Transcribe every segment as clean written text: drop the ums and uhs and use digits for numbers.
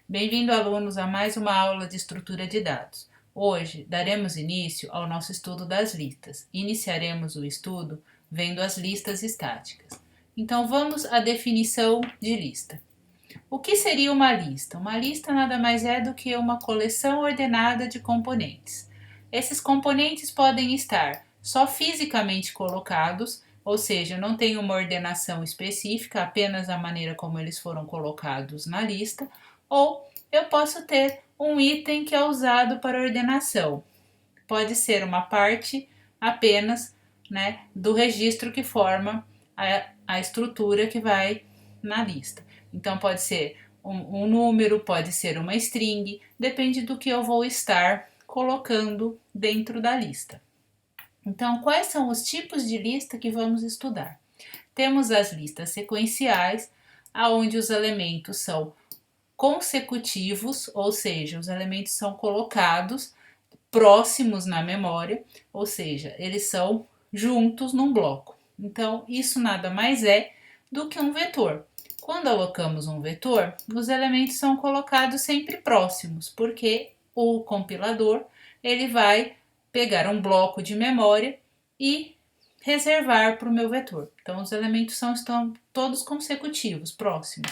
Bem-vindo, alunos, a mais uma aula de estrutura de dados. Hoje daremos início ao nosso estudo das listas. Iniciaremos o estudo vendo as listas estáticas. Então vamos à definição de lista. O que seria uma lista? Uma lista nada mais é do que uma coleção ordenada de componentes. Esses componentes podem estar só fisicamente colocados, ou seja, não tem uma ordenação específica, apenas a maneira como eles foram colocados na lista, ou eu posso ter um item que é usado para ordenação. Pode ser uma parte apenas, do registro que forma a estrutura que vai na lista. Então pode ser um número, pode ser uma string, depende do que eu vou estar colocando dentro da lista. Então, quais são os tipos de lista que vamos estudar? Temos as listas sequenciais, onde os elementos são consecutivos, ou seja, os elementos são colocados próximos na memória, ou seja, eles são juntos num bloco. Então, isso nada mais é do que um vetor. Quando alocamos um vetor, os elementos são colocados sempre próximos, porque o compilador ele vai pegar um bloco de memória e reservar para o meu vetor. Então, os elementos estão todos consecutivos, próximos.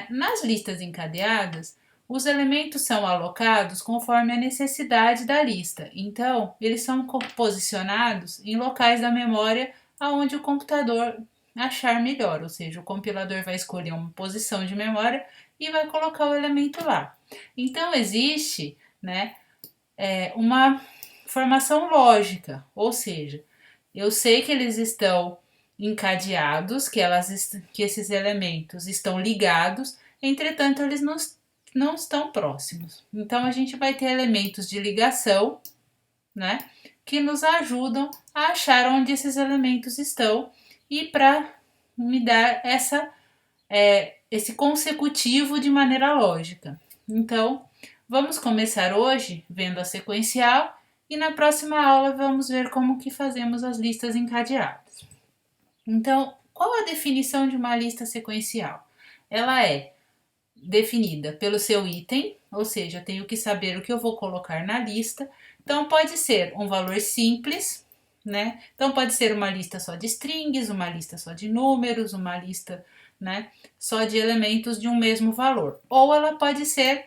Nas listas encadeadas, os elementos são alocados conforme a necessidade da lista. Então, eles são posicionados em locais da memória aonde o computador achar melhor, ou seja, o compilador vai escolher uma posição de memória e vai colocar o elemento lá. Então, existe uma formação lógica, ou seja, eu sei que eles estão encadeados, que esses elementos estão ligados, entretanto, eles não estão próximos. Então, a gente vai ter elementos de ligação, que nos ajudam a achar onde esses elementos estão e para me dar esse consecutivo de maneira lógica. Então, vamos começar hoje vendo a sequencial e na próxima aula vamos ver como que fazemos as listas encadeadas. Então, qual a definição de uma lista sequencial? Ela é definida pelo seu item, ou seja, eu tenho que saber o que eu vou colocar na lista. Então, pode ser um valor simples, Então, pode ser uma lista só de strings, uma lista só de números, uma lista, só de elementos de um mesmo valor. Ou ela pode ser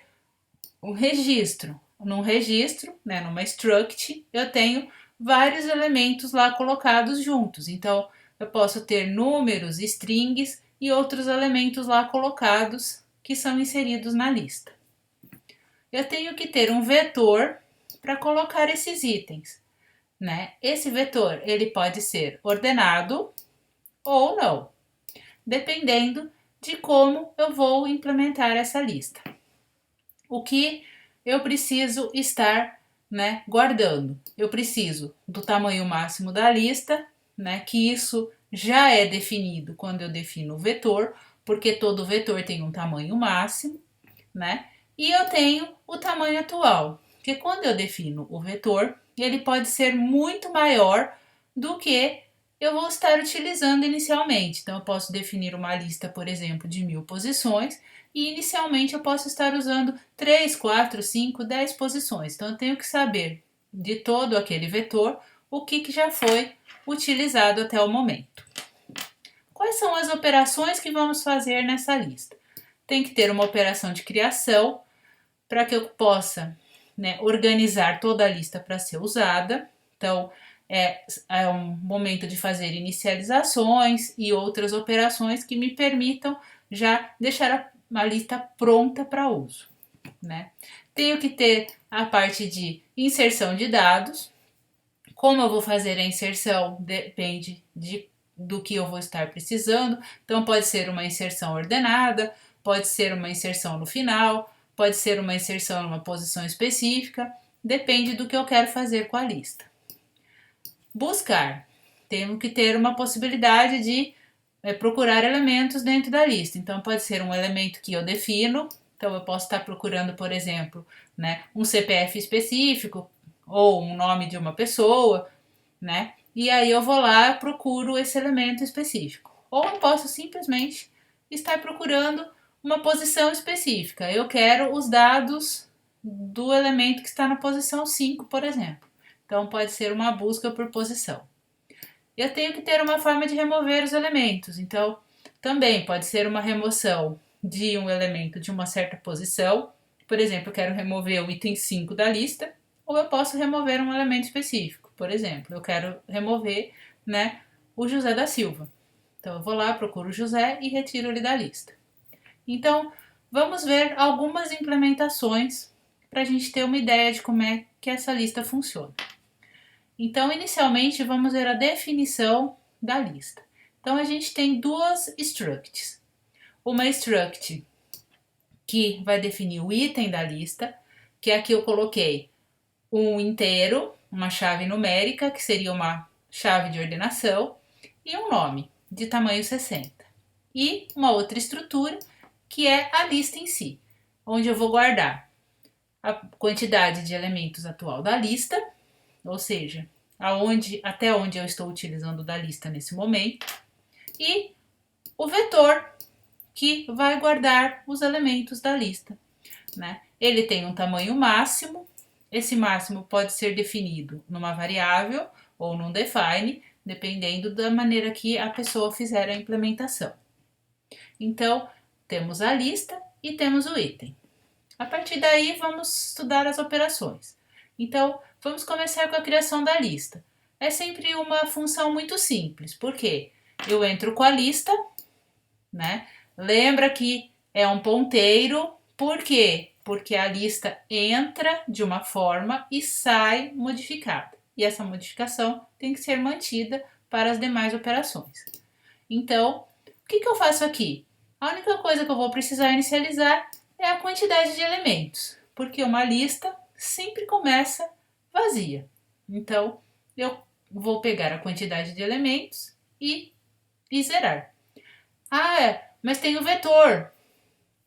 um registro. Num registro, numa struct, eu tenho vários elementos lá colocados juntos. Então, eu posso ter números, strings e outros elementos lá colocados que são inseridos na lista. Eu tenho que ter um vetor para colocar esses itens. Esse vetor ele pode ser ordenado ou não, dependendo de como eu vou implementar essa lista. O que eu preciso estar guardando? Eu preciso do tamanho máximo da lista, que isso já é definido quando eu defino o vetor, porque todo vetor tem um tamanho máximo, e eu tenho o tamanho atual, porque quando eu defino o vetor, ele pode ser muito maior do que eu vou estar utilizando inicialmente. Então, eu posso definir uma lista, por exemplo, de 1000 posições, e inicialmente eu posso estar usando 3, 4, 5, 10 posições. Então, eu tenho que saber de todo aquele vetor o que já foi utilizado até o momento. Quais são as operações que vamos fazer nessa lista? Tem que ter uma operação de criação para que eu possa organizar toda a lista para ser usada. Então, é um momento de fazer inicializações e outras operações que me permitam já deixar a lista pronta para uso. Tenho que ter a parte de inserção de dados. Como eu vou fazer a inserção depende do que eu vou estar precisando. Então, pode ser uma inserção ordenada, pode ser uma inserção no final, pode ser uma inserção numa posição específica, depende do que eu quero fazer com a lista. Buscar. Temos que ter uma possibilidade de procurar elementos dentro da lista. Então, pode ser um elemento que eu defino. Então, eu posso estar procurando, por exemplo, um CPF específico ou um nome de uma pessoa, E aí eu vou lá e procuro esse elemento específico. Ou eu posso simplesmente estar procurando uma posição específica. Eu quero os dados do elemento que está na posição 5, por exemplo. Então, pode ser uma busca por posição. Eu tenho que ter uma forma de remover os elementos. Então, também pode ser uma remoção de um elemento de uma certa posição. Por exemplo, eu quero remover o item 5 da lista, ou eu posso remover um elemento específico. Por exemplo, eu quero remover, né, o José da Silva. Então, eu vou lá, procuro o José e retiro ele da lista. Então, vamos ver algumas implementações para a gente ter uma ideia de como é que essa lista funciona. Então, inicialmente, vamos ver a definição da lista. Então, a gente tem duas structs. Uma struct que vai definir o item da lista, que aqui eu coloquei um inteiro, uma chave numérica, que seria uma chave de ordenação, e um nome, de tamanho 60. E uma outra estrutura, que é a lista em si, onde eu vou guardar a quantidade de elementos atual da lista, ou seja, até onde eu estou utilizando da lista nesse momento, e o vetor que vai guardar os elementos da lista, né? Ele tem um tamanho máximo, esse máximo pode ser definido numa variável ou num define, dependendo da maneira que a pessoa fizer a implementação. Então, temos a lista e temos o item. A partir daí, vamos estudar as operações. Então, vamos começar com a criação da lista. É sempre uma função muito simples, porque eu entro com a lista, né? Lembra que é um ponteiro, por quê? Porque a lista entra de uma forma e sai modificada. E essa modificação tem que ser mantida para as demais operações. Então, o que eu faço aqui? A única coisa que eu vou precisar inicializar é a quantidade de elementos, porque uma lista sempre começa vazia. Então, eu vou pegar a quantidade de elementos e zerar. Ah, mas tem o vetor.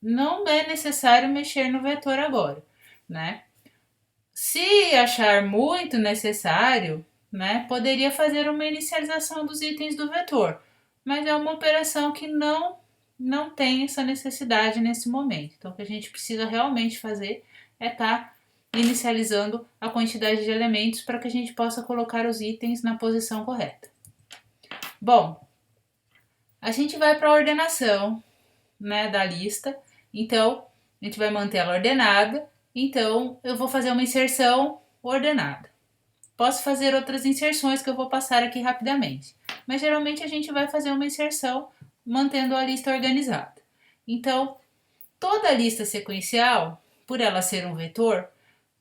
Não é necessário mexer no vetor agora, né? Se achar muito necessário, né, poderia fazer uma inicialização dos itens do vetor, mas é uma operação que não tem essa necessidade nesse momento. Então, o que a gente precisa realmente fazer é estar inicializando a quantidade de elementos para que a gente possa colocar os itens na posição correta. Bom, a gente vai para a ordenação, né, da lista. Então, a gente vai manter ela ordenada. Então, eu vou fazer uma inserção ordenada. Posso fazer outras inserções que eu vou passar aqui rapidamente. Mas geralmente a gente vai fazer uma inserção mantendo a lista organizada. Então, toda a lista sequencial, por ela ser um vetor,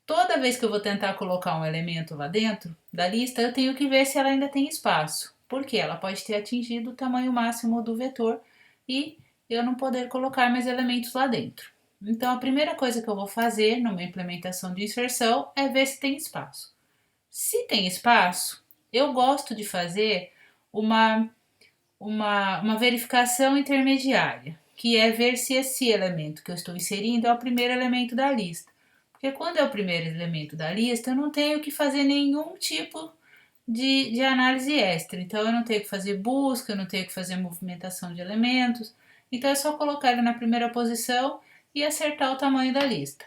toda vez que eu vou tentar colocar um elemento lá dentro da lista, eu tenho que ver se ela ainda tem espaço. Porque ela pode ter atingido o tamanho máximo do vetor e eu não poder colocar mais elementos lá dentro. Então, a primeira coisa que eu vou fazer numa implementação de inserção é ver se tem espaço. Se tem espaço, eu gosto de fazer uma verificação intermediária, que é ver se esse elemento que eu estou inserindo é o primeiro elemento da lista. Porque quando é o primeiro elemento da lista, eu não tenho que fazer nenhum tipo de análise extra. Então, eu não tenho que fazer busca, eu não tenho que fazer movimentação de elementos. Então, é só colocar ele na primeira posição e acertar o tamanho da lista.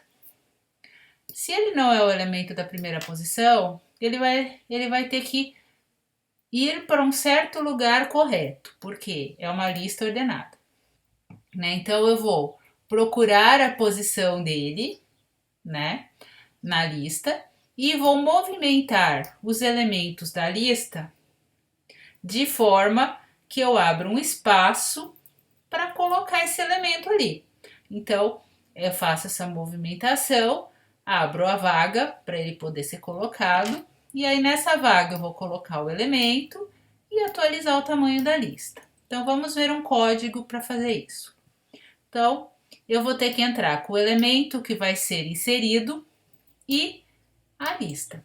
Se ele não é o elemento da primeira posição, ele vai ter que ir para um certo lugar correto, porque é uma lista ordenada, né? Então eu vou procurar a posição dele, né, na lista e vou movimentar os elementos da lista de forma que eu abra um espaço para colocar esse elemento ali. Então eu faço essa movimentação, abro a vaga para ele poder ser colocado. E aí nessa vaga eu vou colocar o elemento e atualizar o tamanho da lista. Então vamos ver um código para fazer isso. Então eu vou ter que entrar com o elemento que vai ser inserido e a lista.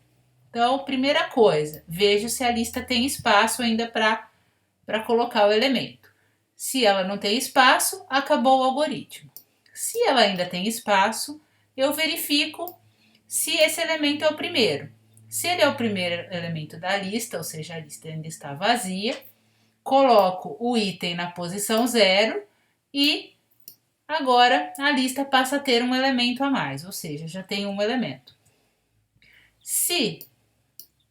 Então, primeira coisa, vejo se a lista tem espaço ainda para colocar o elemento. Se ela não tem espaço, acabou o algoritmo. Se ela ainda tem espaço, eu verifico se esse elemento é o primeiro. Se ele é o primeiro elemento da lista, ou seja, a lista ainda está vazia, coloco o item na posição 0 e Agora a lista passa a ter um elemento a mais, ou seja, já tem um elemento. Se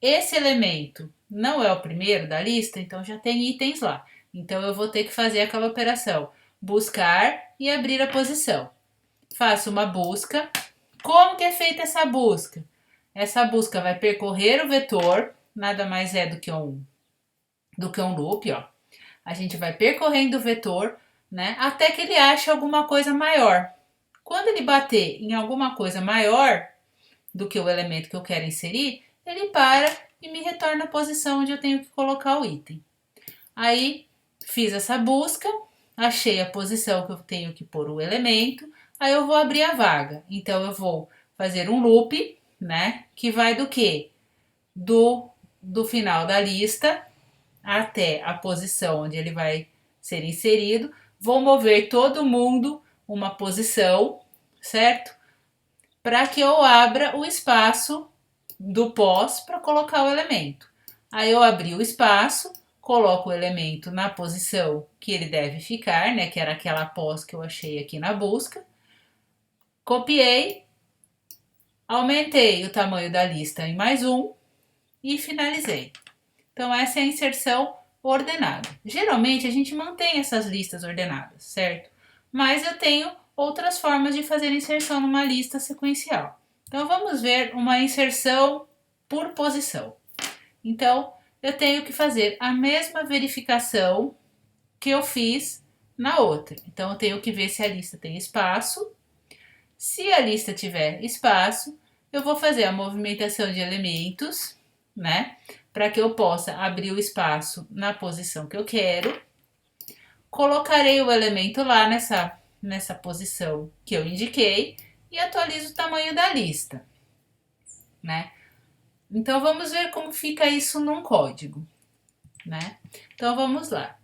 esse elemento não é o primeiro da lista, então já tem itens lá. Então eu vou ter que fazer aquela operação buscar e abrir a posição. Faço uma busca. Como que é feita essa busca? Essa busca vai percorrer o vetor, nada mais é do que um loop, ó. A gente vai percorrendo o vetor, né, até que ele ache alguma coisa maior. Quando ele bater em alguma coisa maior do que o elemento que eu quero inserir, ele para e me retorna a posição onde eu tenho que colocar o item. Aí fiz essa busca, achei a posição que eu tenho que pôr o elemento, aí eu vou abrir a vaga. Então eu vou fazer um loop, né, que vai do que? Do final da lista até a posição onde ele vai ser inserido. Vou mover todo mundo uma posição, certo? Para que eu abra o espaço do pós para colocar o elemento. Aí eu abri o espaço, coloco o elemento na posição que ele deve ficar, né? Que era aquela pós que eu achei aqui na busca. Copiei, aumentei o tamanho da lista em mais um e finalizei. Então essa é a inserção ordenada. Geralmente a gente mantém essas listas ordenadas, certo? Mas eu tenho outras formas de fazer inserção numa lista sequencial. Então vamos ver uma inserção por posição. Então eu tenho que fazer a mesma verificação que eu fiz na outra. Então eu tenho que ver se a lista tem espaço. Se a lista tiver espaço, eu vou fazer a movimentação de elementos, né? Para que eu possa abrir o espaço na posição que eu quero. Colocarei o elemento lá nessa posição que eu indiquei e atualizo o tamanho da lista, né? Então vamos ver como fica isso num código, né? Então vamos lá.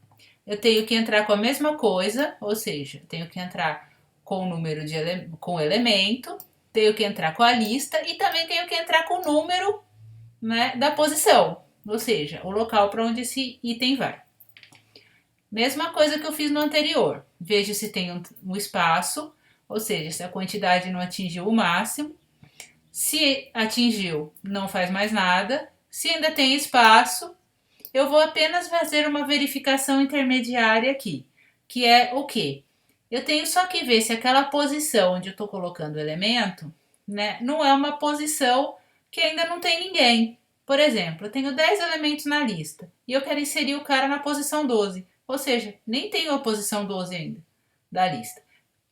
Eu tenho que entrar com a mesma coisa, ou seja, tenho que entrar com o número com o elemento, tenho que entrar com a lista e também tenho que entrar com o número, né, da posição, ou seja, o local para onde esse item vai. Mesma coisa que eu fiz no anterior. Vejo se tem um espaço, ou seja, se a quantidade não atingiu o máximo. Se atingiu, não faz mais nada. Se ainda tem espaço, eu vou apenas fazer uma verificação intermediária aqui, que é o quê? Eu tenho só que ver se aquela posição onde eu estou colocando o elemento, né, não é uma posição que ainda não tem ninguém. Por exemplo, eu tenho 10 elementos na lista e eu quero inserir o cara na posição 12. Ou seja, nem tenho a posição 12 ainda da lista.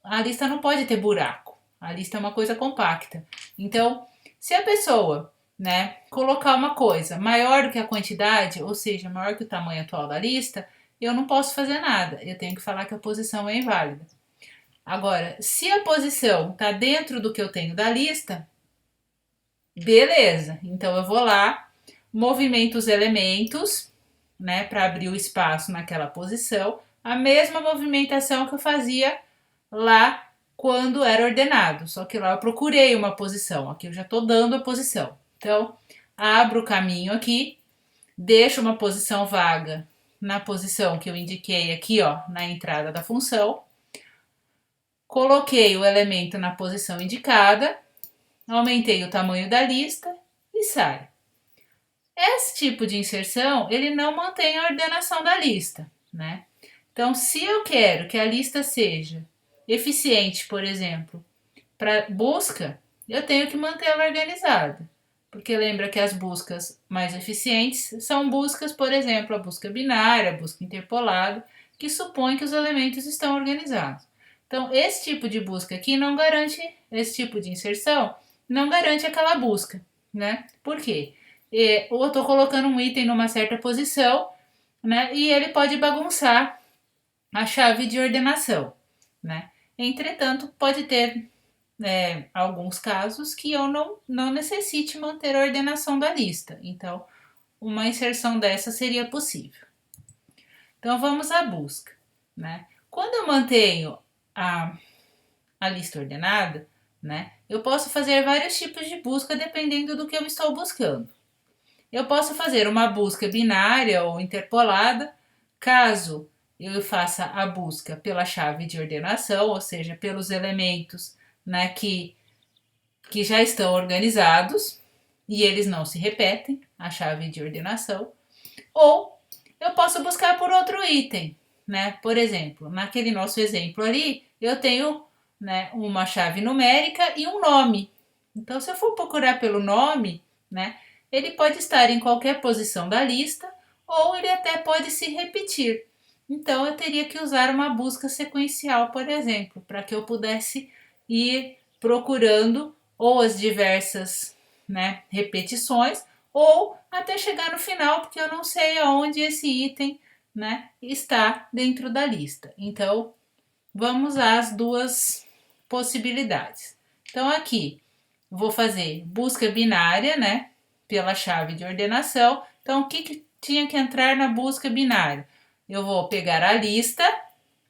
A lista não pode ter buraco. A lista é uma coisa compacta. Então, se a pessoa, né, colocar uma coisa maior do que a quantidade, ou seja, maior que o tamanho atual da lista, eu não posso fazer nada. Eu tenho que falar que a posição é inválida. Agora, se a posição está dentro do que eu tenho da lista, beleza. Então eu vou lá, movimento os elementos, né, para abrir o espaço naquela posição, a mesma movimentação que eu fazia lá quando era ordenado, só que lá eu procurei uma posição, aqui eu já estou dando a posição. Então, abro o caminho aqui, deixo uma posição vaga na posição que eu indiquei aqui, ó, na entrada da função. Coloquei o elemento na posição indicada, aumentei o tamanho da lista e saio. Esse tipo de inserção, ele não mantém a ordenação da lista, né? Então, se eu quero que a lista seja eficiente, por exemplo, para busca, eu tenho que mantê-la organizada. Porque lembra que as buscas mais eficientes são buscas, por exemplo, a busca binária, a busca interpolada, que supõe que os elementos estão organizados. Então, esse tipo de busca aqui não garante, esse tipo de inserção não garante aquela busca, né? Por quê? Eu estou colocando um item numa certa posição, né? E ele pode bagunçar a chave de ordenação, né? Entretanto, pode ter alguns casos que eu não necessite manter a ordenação da lista. Então, uma inserção dessa seria possível. Então, vamos à busca, né? Quando eu mantenho a lista ordenada, né? Eu posso fazer vários tipos de busca dependendo do que eu estou buscando. Eu posso fazer uma busca binária ou interpolada, caso eu faça a busca pela chave de ordenação, ou seja, pelos elementos, né, que já estão organizados e eles não se repetem, a chave de ordenação, ou eu posso buscar por outro item, né? Por exemplo, naquele nosso exemplo ali, eu tenho, né, uma chave numérica e um nome. Então, se eu for procurar pelo nome, né, ele pode estar em qualquer posição da lista ou ele até pode se repetir. Então, eu teria que usar uma busca sequencial, por exemplo, para que eu pudesse ir procurando ou as diversas, né, repetições ou até chegar no final, porque eu não sei aonde esse item, né, está dentro da lista. Então, vamos às duas possibilidades. Então, aqui vou fazer busca binária, né, pela chave de ordenação. Então, o que tinha que entrar na busca binária? Eu vou pegar a lista,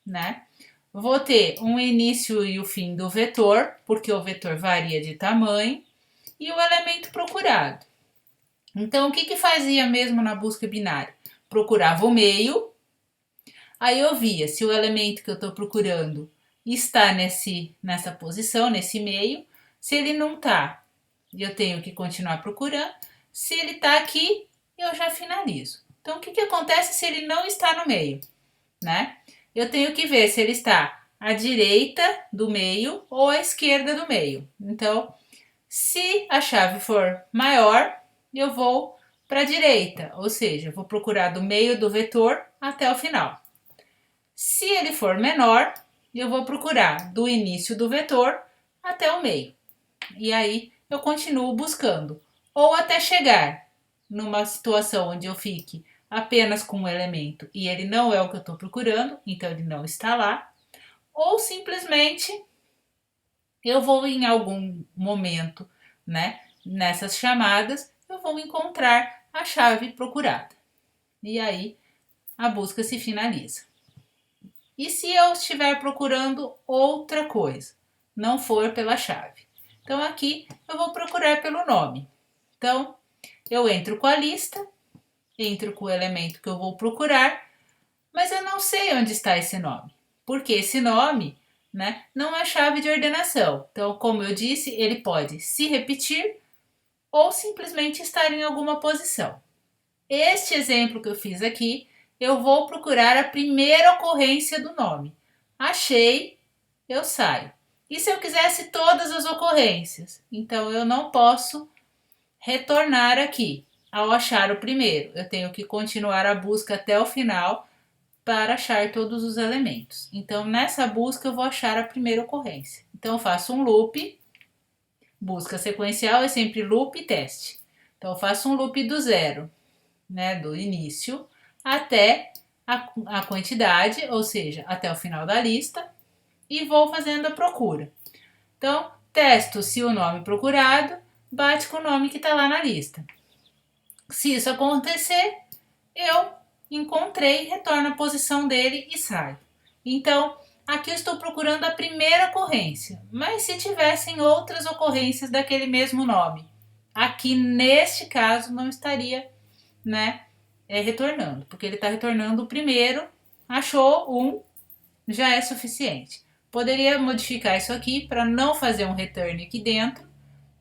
né? Vou ter um início e o fim do vetor, porque o vetor varia de tamanho, e o elemento procurado. Então, o que fazia mesmo na busca binária? Procurava o meio, aí eu via se o elemento que eu estou procurando está nessa posição, nesse meio. Se ele não está, eu tenho que continuar procurando. Se ele está aqui, eu já finalizo. Então, o que acontece se ele não está no meio, né? Eu tenho que ver se ele está à direita do meio ou à esquerda do meio. Então, se a chave for maior, eu vou para a direita, ou seja, eu vou procurar do meio do vetor até o final. Se ele for menor, eu vou procurar do início do vetor até o meio. E aí eu continuo buscando, ou até chegar numa situação onde eu fique apenas com um elemento e ele não é o que eu estou procurando, então ele não está lá, ou simplesmente eu vou em algum momento, né, nessas chamadas, eu vou encontrar a chave procurada. E aí a busca se finaliza. E se eu estiver procurando outra coisa, não for pela chave? Então aqui eu vou procurar pelo nome. Então eu entro com a lista, entro com o elemento que eu vou procurar, mas eu não sei onde está esse nome, porque esse nome, né, não é chave de ordenação. Então, como eu disse, ele pode se repetir ou simplesmente estar em alguma posição. Este exemplo que eu fiz aqui, eu vou procurar a primeira ocorrência do nome. Achei, eu saio. E se eu quisesse todas as ocorrências? Então eu não posso retornar aqui ao achar o primeiro. Eu tenho que continuar a busca até o final para achar todos os elementos. Então nessa busca eu vou achar a primeira ocorrência. Então eu faço um loop. Busca sequencial é sempre loop e teste. Então eu faço um loop do zero, né, do início até a quantidade, ou seja, até o final da lista, e vou fazendo a procura. Então, testo se o nome procurado bate com o nome que está lá na lista. Se isso acontecer, eu encontrei, retorno a posição dele e saio. Então, aqui eu estou procurando a primeira ocorrência, mas se tivessem outras ocorrências daquele mesmo nome, aqui neste caso não estaria, né, retornando, porque ele está retornando o primeiro, achou um, já é suficiente. Poderia modificar isso aqui para não fazer um return aqui dentro,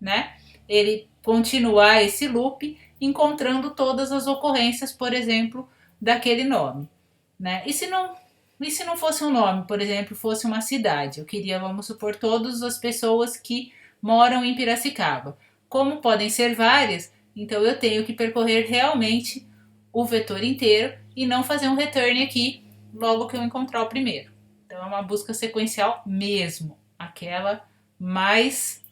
né? Ele continuar esse loop encontrando todas as ocorrências, por exemplo, daquele nome, né? E se não fosse um nome, por exemplo, fosse uma cidade, eu queria, vamos supor, todas as pessoas que moram em Piracicaba. Como podem ser várias, então eu tenho que percorrer realmente o vetor inteiro e não fazer um return aqui logo que eu encontrar o primeiro. Então é uma busca sequencial mesmo, aquela mais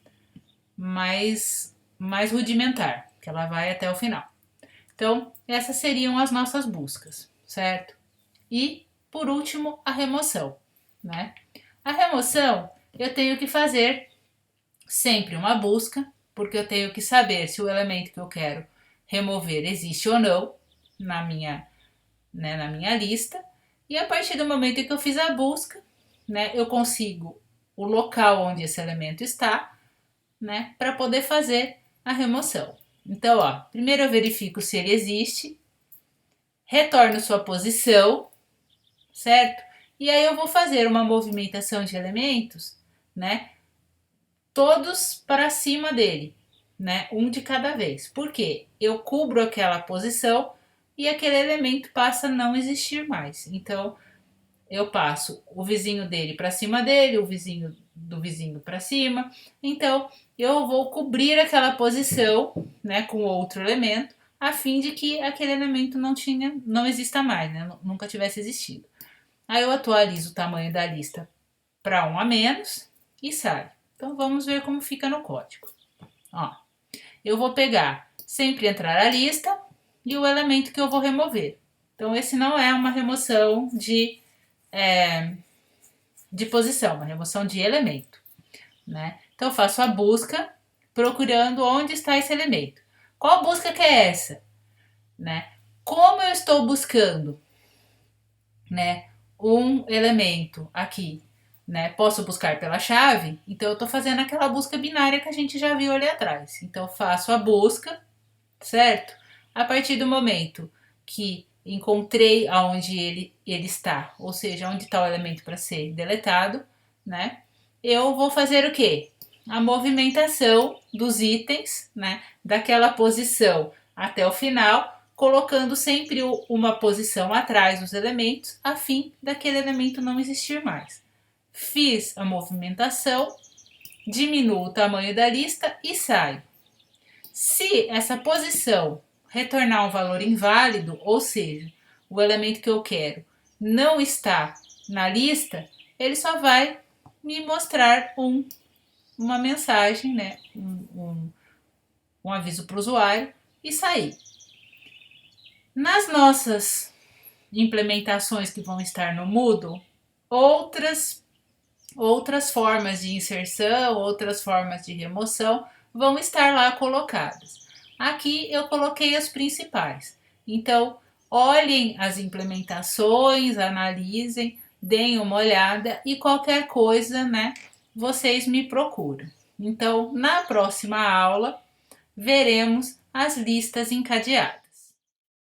rudimentar, que ela vai até o final. Então, essas seriam as nossas buscas, certo? E, por último, a remoção, né? A remoção, eu tenho que fazer sempre uma busca, porque eu tenho que saber se o elemento que eu quero remover existe ou não na minha, né, na minha lista. E a partir do momento em que eu fiz a busca, né, eu consigo o local onde esse elemento está, né, para poder fazer a remoção. Então, ó, primeiro eu verifico se ele existe, retorno sua posição, certo? E aí eu vou fazer uma movimentação de elementos, né? Todos para cima dele, né? Um de cada vez. Por quê? Eu cubro aquela posição e aquele elemento passa a não existir mais. Então, eu passo o vizinho dele para cima dele, o vizinho do vizinho para cima. Então, eu vou cobrir aquela posição, né, com outro elemento, a fim de que aquele elemento não exista mais, né, nunca tivesse existido. Aí eu atualizo o tamanho da lista para um a menos e sai. Então vamos ver como fica no código. Ó, eu vou pegar sempre entrar a lista e o elemento que eu vou remover. Então esse não é uma remoção de posição, uma remoção de elemento, né? Então eu faço a busca procurando onde está esse elemento. Qual busca que é essa, né? Como eu estou buscando, né, um elemento aqui, né? Posso buscar pela chave, então eu estou fazendo aquela busca binária que a gente já viu ali atrás. Então eu faço a busca, certo? A partir do momento que encontrei aonde ele está, ou seja, onde está o elemento para ser deletado, né? Eu vou fazer o quê? A movimentação dos itens, né? Daquela posição até o final, colocando sempre uma posição atrás dos elementos, a fim daquele elemento não existir mais. Fiz a movimentação, diminuo o tamanho da lista e saio. Se essa posição retornar um valor inválido, ou seja, o elemento que eu quero não está na lista, ele só vai me mostrar uma mensagem, né? Um aviso para o usuário e sair. Nas nossas implementações que vão estar no Moodle, outras formas de inserção, outras formas de remoção vão estar lá colocadas. Aqui eu coloquei as principais. Então, olhem as implementações, analisem, deem uma olhada e qualquer coisa, né, vocês me procuram. Então, na próxima aula, veremos as listas encadeadas.